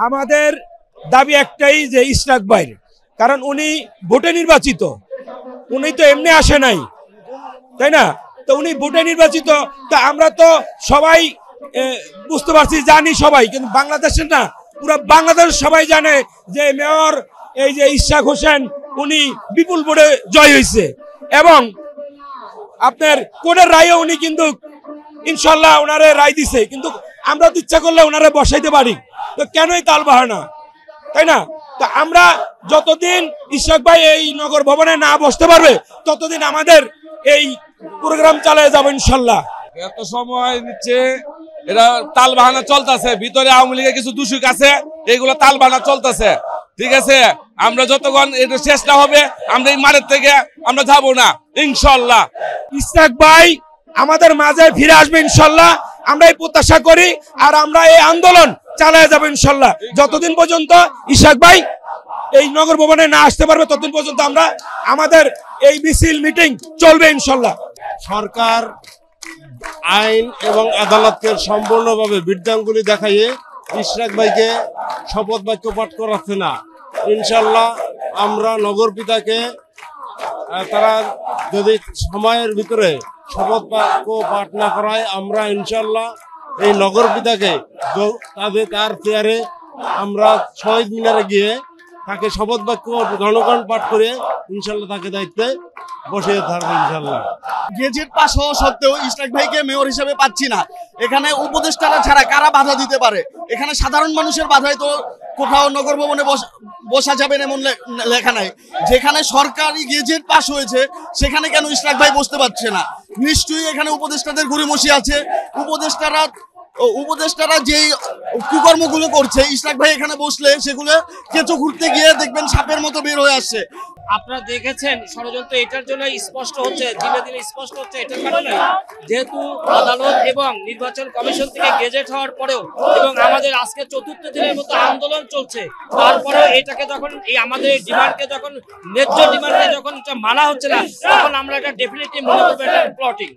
আমাদের দাবি একটাই যে ইশরাক ভাই, কারণ উনি ভোটে নির্বাচিত, উনি তো এমনি আসে নাই, তাই না? তো উনি ভোটে নির্বাচিত, তা আমরা তো সবাই বুঝতে পারছি, জানি সবাই, কিন্তু বাংলাদেশের না, পুরো বাংলাদেশ সবাই জানে যে মেয়র এই যে ইশরাক হোসেন উনি বিপুল ভোটে জয় হয়েছে, এবং আপনার কোর্টের রায়ও উনি কিন্তু ইনশাল্লাহ ওনারে রায় দিছে, কিন্তু আমরা তো ইচ্ছা করলে ওনারে বসাইতে পারি, তো কেনই তাল বাহানা, তাই না? তো আমরা যতদিন ইশরাক ভাই এই নগর ভবনে না বসতে পারবে ততদিন আমাদের এই প্রোগ্রাম চালিয়ে যাবো ইনশাল্লাহ। এত সময় নিচ্ছে, এরা তাল বাহানা চলতেছে, ভিতরে আওয়ামী লীগের কিছু দূষিক আছে, এইগুলো তাল বাহানা চলতেছে, ঠিক আছে? আমরা যতক্ষণ এটা শেষ না হবে আমরা এই মাঠের থেকে আমরা যাবো না ইনশাল্লাহ। ইশরাক ভাই আমাদের মাঝে ফিরে আসবে ইনশাল্লাহ, আমরা এই প্রত্যাশা করি, আর আমরা এই আন্দোলন চালিয়ে যাবো ইনশাল্লাহ। যতদিন পর্যন্ত ইশরাক ভাই এই নগর ভবনে না আসতে পারবে ততদিন পর্যন্ত আমরা আমাদের এই মিছিল মিটিং চলবে ইনশাল্লাহ। সরকার আইন এবং আদালতকে সম্পূর্ণভাবে বৃদ্ধাঙ্গুলি দেখাইয়ে ইশরাক ভাইকে শপথ বাক্য পাঠ করাচ্ছে না। ইনশাল্লাহ আমরা নগর পিতাকে তারা যদি সময়ের ভিতরে শপথ বাক্য পাঠ না করায়, আমরা ইনশাল্লাহ এই নগর পিতাকে তার চেয়ারে আমরা শহীদ মিনারে গিয়ে তাকে শপথ বাক্য জনগণ পাঠ করে ইনশাল্লাহ তাকে দায়িত্বে বসিয়ে থাকবো ইনশাল্লাহ। গেজেট পাস হওয়া সত্ত্বেও ইশরাক ভাইকে মেয়র হিসেবে পাচ্ছি না। এখানে উপদেষ্টারা ছাড়া কারা বাধা দিতে পারে? এখানে সাধারণ মানুষের বাধায় তো কোথাও নগর ভবনে বসা যাবে না এমন লেখা নাই। যেখানে সরকারি গেজেট পাস হয়েছে সেখানে কেন ইশরাক ভাই বসতে পারছে না? নিশ্চয়ই এখানে উপদেষ্টাদের গড়িমসি আছে। উপদেষ্টারা যেই কুকর্মগুলো করছে, ইশরাক ভাই এখানে বসলে সেগুলো কেঁচো ঘুরতে গিয়ে দেখবেন সাপের মতো বের হয়ে আসছে। আপনারা দেখেছেন ষড়যন্ত্র এটার জন্য স্পষ্ট হচ্ছে, ধীরে ধীরে স্পষ্ট হচ্ছে। এটার কারণে যেহেতু আদালত এবং নির্বাচন কমিশন থেকে গেজেট হওয়ার পরেও এবং আমাদের আজকে ৪র্থ দিনের মতো আন্দোলন চলছে, তারপরেও এটাকে যখন এই আমাদের ডিমান্ডকে যখন ন্যায্য ডিমান্ডকে যখন মানা হচ্ছে না, তখন আমরা এটা ডেফিনেটলি মনে করবো এটা প্লটিং।